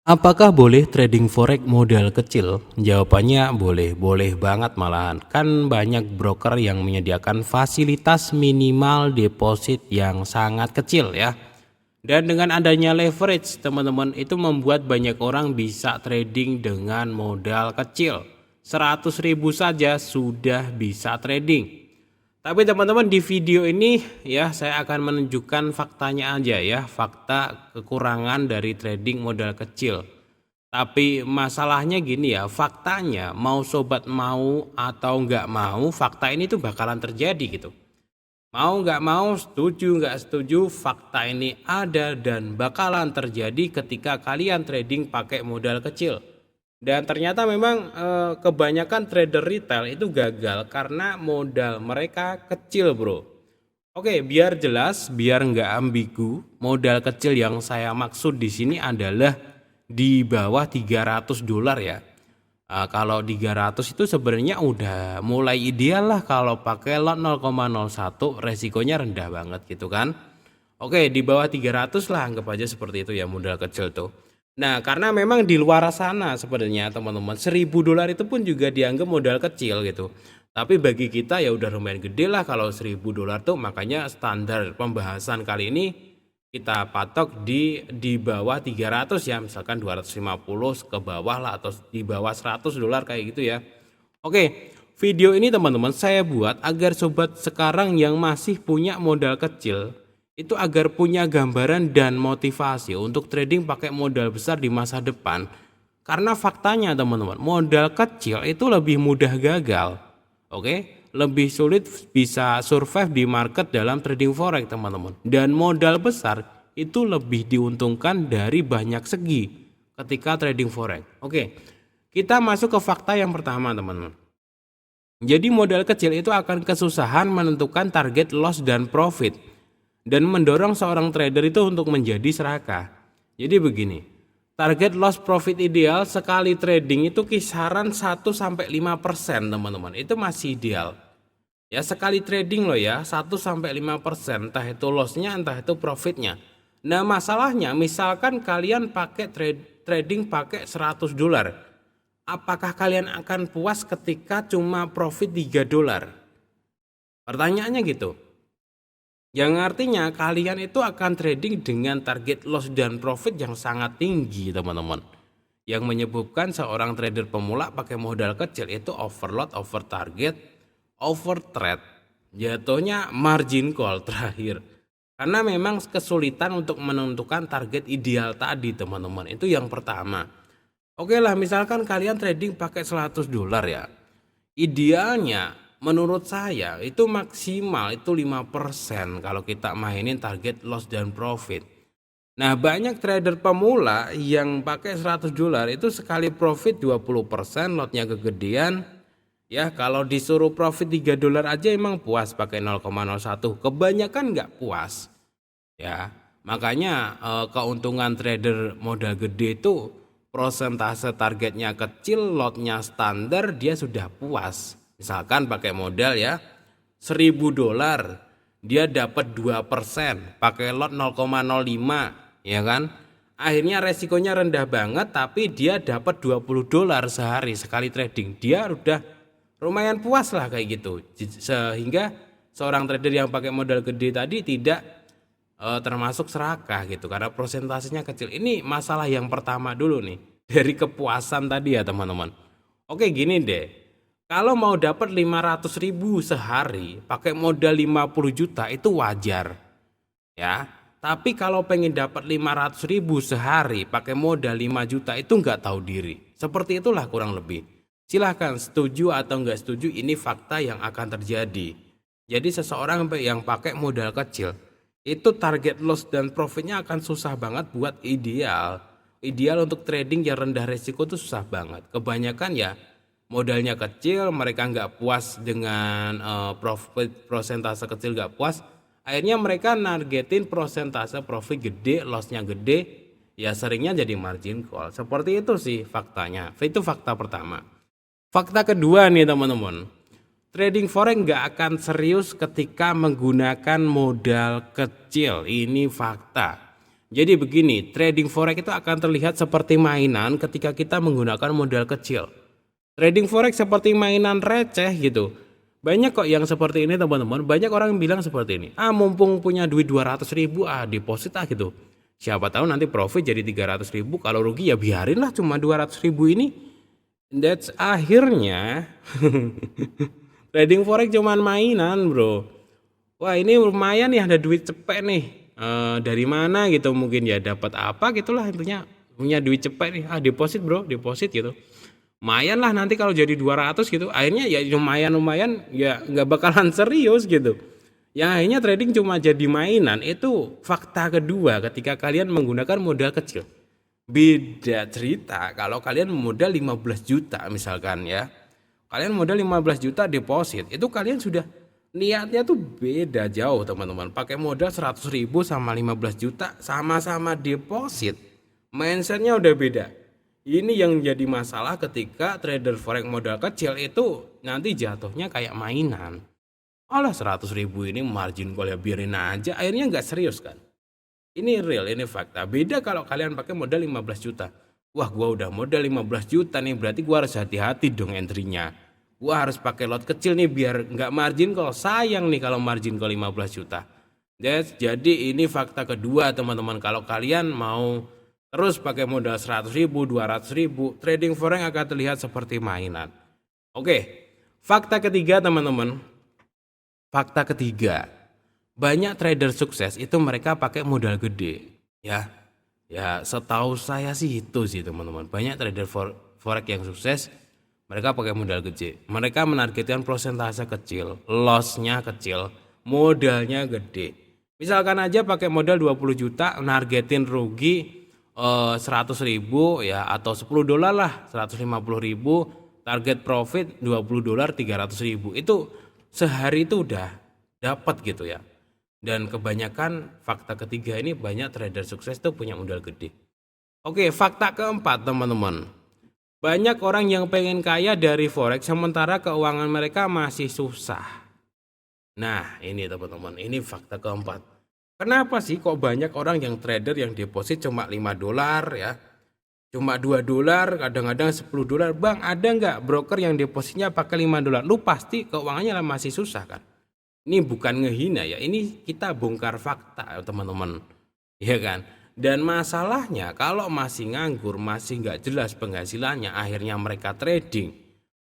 Apakah boleh trading forex modal kecil? Jawabannya boleh, boleh banget malahan. Kan banyak broker yang menyediakan fasilitas minimal deposit yang sangat kecil ya. Dan dengan adanya leverage, teman-teman, itu membuat banyak orang bisa trading dengan modal kecil. 100.000 saja sudah bisa trading. Tapi teman-teman, di video ini ya saya akan menunjukkan faktanya aja ya, fakta kekurangan dari trading modal kecil. Tapi masalahnya gini ya, faktanya mau sobat mau atau nggak mau, fakta ini tuh bakalan terjadi gitu. Mau nggak mau, setuju nggak setuju, fakta ini ada dan bakalan terjadi ketika kalian trading pakai modal kecil. Dan ternyata memang kebanyakan trader retail itu gagal karena modal mereka kecil, bro. Oke, biar jelas, biar nggak ambigu, modal kecil yang saya maksud di sini adalah di bawah 300 dolar ya. Kalau 300 itu sebenarnya udah mulai ideal lah kalau pakai lot 0,01, resikonya rendah banget gitu kan. Oke, di bawah 300 lah, anggap aja seperti itu ya modal kecil tuh. Nah, karena memang di luar sana sebenarnya teman-teman, 1.000 dolar itu pun juga dianggap modal kecil gitu. Tapi bagi kita ya udah lumayan gede lah kalau 1.000 dolar tuh, makanya standar pembahasan kali ini kita patok di bawah 300 ya, misalkan 250 ke bawah lah atau di bawah 100 dolar kayak gitu ya. Oke, video ini teman-teman saya buat agar sobat sekarang yang masih punya modal kecil itu agar punya gambaran dan motivasi untuk trading pakai modal besar di masa depan. Karena faktanya teman-teman, modal kecil itu lebih mudah gagal. Oke, lebih sulit bisa survive di market dalam trading forex teman-teman. Dan modal besar itu lebih diuntungkan dari banyak segi ketika trading forex. Oke, kita masuk ke fakta yang pertama teman-teman. Jadi modal kecil itu akan kesusahan menentukan target loss dan profit dan mendorong seorang trader itu untuk menjadi serakah. Jadi begini, target loss profit ideal sekali trading itu kisaran 1-5% teman-teman. Itu masih ideal. Ya, sekali trading loh ya, 1-5%, entah itu lossnya entah itu profitnya. Nah, masalahnya misalkan kalian pakai trading pakai 100 dolar. Apakah kalian akan puas ketika cuma profit 3 dolar? Pertanyaannya gitu. Yang artinya kalian itu akan trading dengan target loss dan profit yang sangat tinggi teman-teman. Yang menyebabkan seorang trader pemula pakai modal kecil itu overload, over target, over trade. Jatuhnya margin call terakhir. Karena memang kesulitan untuk menentukan target ideal tadi teman-teman. Itu yang pertama. Oke lah, misalkan kalian trading pakai 100 dolar ya. Idealnya menurut saya itu maksimal itu 5% kalau kita mainin target loss dan profit. Nah, banyak trader pemula yang pakai 100 dolar itu sekali profit 20%, lotnya kegedean. Ya, kalau disuruh profit 3 dolar aja emang puas pakai 0,01. Kebanyakan nggak puas. Ya, makanya keuntungan trader modal gede itu prosentase targetnya kecil, lotnya standar, dia sudah puas. Misalkan pakai modal ya 1.000 dolar, dia dapat 2%, pakai lot 0,05 ya kan. Akhirnya resikonya rendah banget tapi dia dapat 20 dolar sehari sekali trading. Dia udah lumayan puas lah kayak gitu. Sehingga seorang trader yang pakai modal gede tadi tidak termasuk serakah gitu karena prosentasenya kecil. Ini masalah yang pertama dulu nih dari kepuasan tadi ya teman-teman. Oke, gini deh, kalau mau dapat 500.000 sehari pakai modal 50 juta itu wajar ya. Tapi kalau pengen dapat 500.000 sehari pakai modal 5 juta itu nggak tahu diri. Seperti itulah kurang lebih. Silahkan setuju atau nggak setuju, ini fakta yang akan terjadi. Jadi seseorang yang pakai modal kecil itu target loss dan profitnya akan susah banget buat ideal. Ideal untuk trading yang rendah resiko itu susah banget. Kebanyakan ya modalnya kecil, mereka nggak puas dengan profit prosentase kecil, nggak puas. Akhirnya mereka nargetin prosentase profit gede, lossnya gede, ya seringnya jadi margin call. Seperti itu sih faktanya. Itu fakta pertama. Fakta kedua nih teman-teman. Trading forex nggak akan serius ketika menggunakan modal kecil. Ini fakta. Jadi begini, trading forex itu akan terlihat seperti mainan ketika kita menggunakan modal kecil. Trading forex seperti mainan receh gitu. Banyak kok yang seperti ini teman-teman. Banyak orang yang bilang seperti ini. Mumpung punya duit 200.000, deposit gitu. Siapa tahu nanti profit jadi 300.000. Kalau rugi ya biarinlah, cuma 200.000 ini. That's akhirnya trading forex cuman mainan bro. Wah ini lumayan nih, ada duit cepet nih. Dari mana gitu, mungkin ya dapat apa gitulah, intinya punya duit cepet nih. Deposit bro, deposit gitu. Lumayan lah nanti kalau jadi 200 gitu. Akhirnya ya lumayan ya nggak bakalan serius gitu. Ya akhirnya trading cuma jadi mainan. Itu fakta kedua ketika kalian menggunakan modal kecil. Beda cerita kalau kalian modal 15 juta misalkan ya. Kalian modal 15 juta deposit, itu kalian sudah niatnya tuh beda jauh teman-teman. Pakai modal 100.000 sama 15 juta sama-sama deposit. Mindsetnya udah beda. Ini yang jadi masalah ketika trader forex modal kecil itu nanti jatuhnya kayak mainan. Alah 100.000 ini margin call ya biarin aja, akhirnya nggak serius kan. Ini real, ini fakta. Beda kalau kalian pakai modal 15 juta. Wah gua udah modal 15 juta nih, berarti gua harus hati-hati dong entry-nya. Gua harus pakai lot kecil nih biar nggak margin call, sayang nih kalau margin call 15 juta. Jadi ini fakta kedua teman-teman, kalau kalian mau terus pakai modal 100.000, 200.000, trading forex akan terlihat seperti mainan. Oke, fakta ketiga teman-teman. Fakta ketiga, banyak trader sukses itu mereka pakai modal gede. Ya setahu saya sih itu sih teman-teman. Banyak trader forex yang sukses, mereka pakai modal gede. Mereka menargetkan persentase kecil, lossnya kecil, modalnya gede. Misalkan aja pakai modal 20 juta, nargetin rugi 100.000 ya, atau 10 dolar lah, 150.000, target profit 20 dolar 300.000, itu sehari itu udah dapat gitu ya. Dan kebanyakan fakta ketiga ini, banyak trader sukses tuh punya modal gede. Oke, fakta keempat teman-teman, banyak orang yang pengen kaya dari forex sementara keuangan mereka masih susah. Nah ini teman-teman, ini fakta keempat. Kenapa sih kok banyak orang yang trader yang deposit cuma 5 dolar ya, cuma 2 dolar, kadang-kadang 10 dolar. Bang, ada nggak broker yang depositnya pakai 5 dolar? Lu pasti keuangannya masih susah kan? Ini bukan ngehina ya, ini kita bongkar fakta teman-teman, ya kan? Dan masalahnya kalau masih nganggur, masih nggak jelas penghasilannya, akhirnya mereka trading,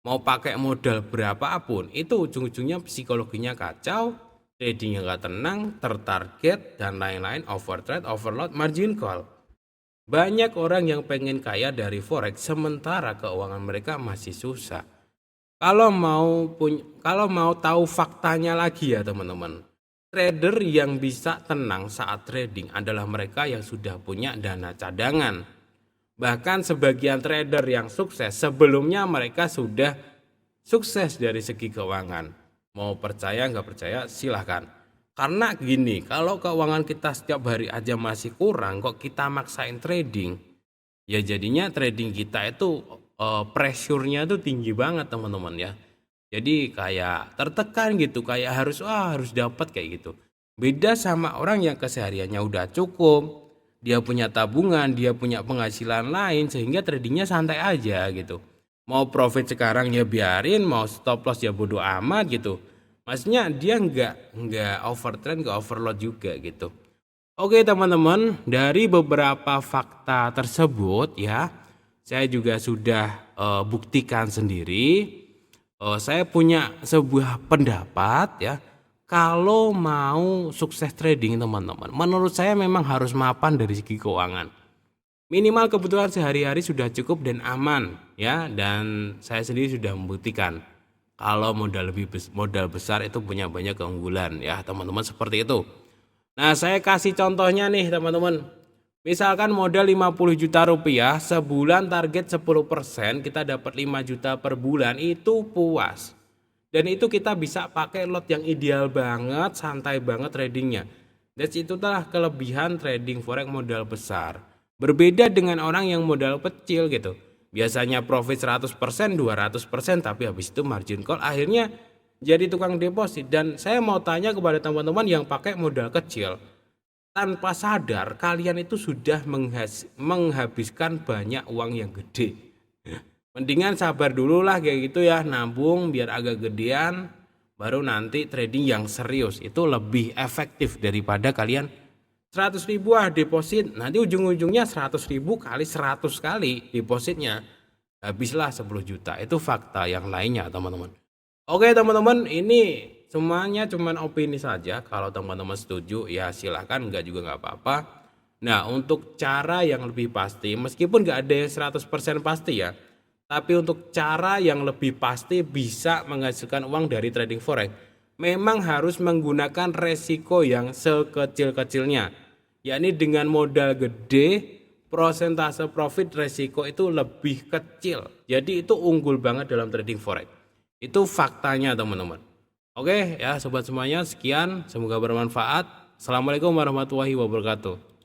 mau pakai modal berapapun, itu ujung-ujungnya psikologinya kacau, tradingnya nggak tenang, tertarget dan lain-lain, overtrade, overload, margin call. Banyak orang yang pengen kaya dari forex sementara keuangan mereka masih susah. Kalau mau tahu faktanya lagi ya teman-teman, trader yang bisa tenang saat trading adalah mereka yang sudah punya dana cadangan. Bahkan sebagian trader yang sukses sebelumnya mereka sudah sukses dari segi keuangan. Mau percaya nggak percaya silahkan. Karena gini, kalau keuangan kita setiap hari aja masih kurang, kok kita maksain trading, ya jadinya trading kita itu pressure-nya tuh tinggi banget teman-teman ya. Jadi kayak tertekan gitu, kayak harus dapat kayak gitu. Beda sama orang yang kesehariannya udah cukup, dia punya tabungan, dia punya penghasilan lain, sehingga tradingnya santai aja gitu. Mau profit sekarang ya biarin, mau stop loss ya bodo amat gitu. Maksudnya dia nggak overtrend, nggak overload juga gitu. Oke teman-teman, dari beberapa fakta tersebut ya, saya juga sudah buktikan sendiri. Saya punya sebuah pendapat ya, kalau mau sukses trading teman-teman, menurut saya memang harus mapan dari segi keuangan. Minimal kebutuhan sehari-hari sudah cukup dan aman ya, dan saya sendiri sudah membuktikan kalau modal besar itu punya banyak keunggulan ya teman-teman, seperti itu. Nah saya kasih contohnya nih teman-teman. Misalkan modal 50 juta rupiah, sebulan target 10%, kita dapat 5 juta per bulan, itu puas. Dan itu kita bisa pakai lot yang ideal banget, santai banget tradingnya. Dan itulah kelebihan trading forex modal besar. Berbeda dengan orang yang modal kecil gitu. Biasanya profit 100%, 200%, tapi habis itu margin call, akhirnya jadi tukang deposit. Dan saya mau tanya kepada teman-teman yang pakai modal kecil, tanpa sadar kalian itu sudah menghabiskan banyak uang yang gede. Mendingan sabar dulu lah kayak gitu ya, nabung biar agak gedean, baru nanti trading yang serius. Itu lebih efektif daripada kalian 100.000 deposit, nanti ujung-ujungnya 100.000 kali 100 kali depositnya, habislah 10 juta. Itu fakta yang lainnya teman-teman. Oke teman-teman, ini semuanya cuman opini saja. Kalau teman-teman setuju ya silahkan, enggak juga nggak apa-apa. Nah, untuk cara yang lebih pasti, meskipun nggak ada yang 100% pasti ya, tapi untuk cara yang lebih pasti bisa menghasilkan uang dari trading forex, memang harus menggunakan resiko yang sekecil-kecilnya. Yakni dengan modal gede, prosentase profit resiko itu lebih kecil. Jadi itu unggul banget dalam trading forex. Itu faktanya teman-teman. Oke ya sobat semuanya, sekian. Semoga bermanfaat. Assalamualaikum warahmatullahi wabarakatuh.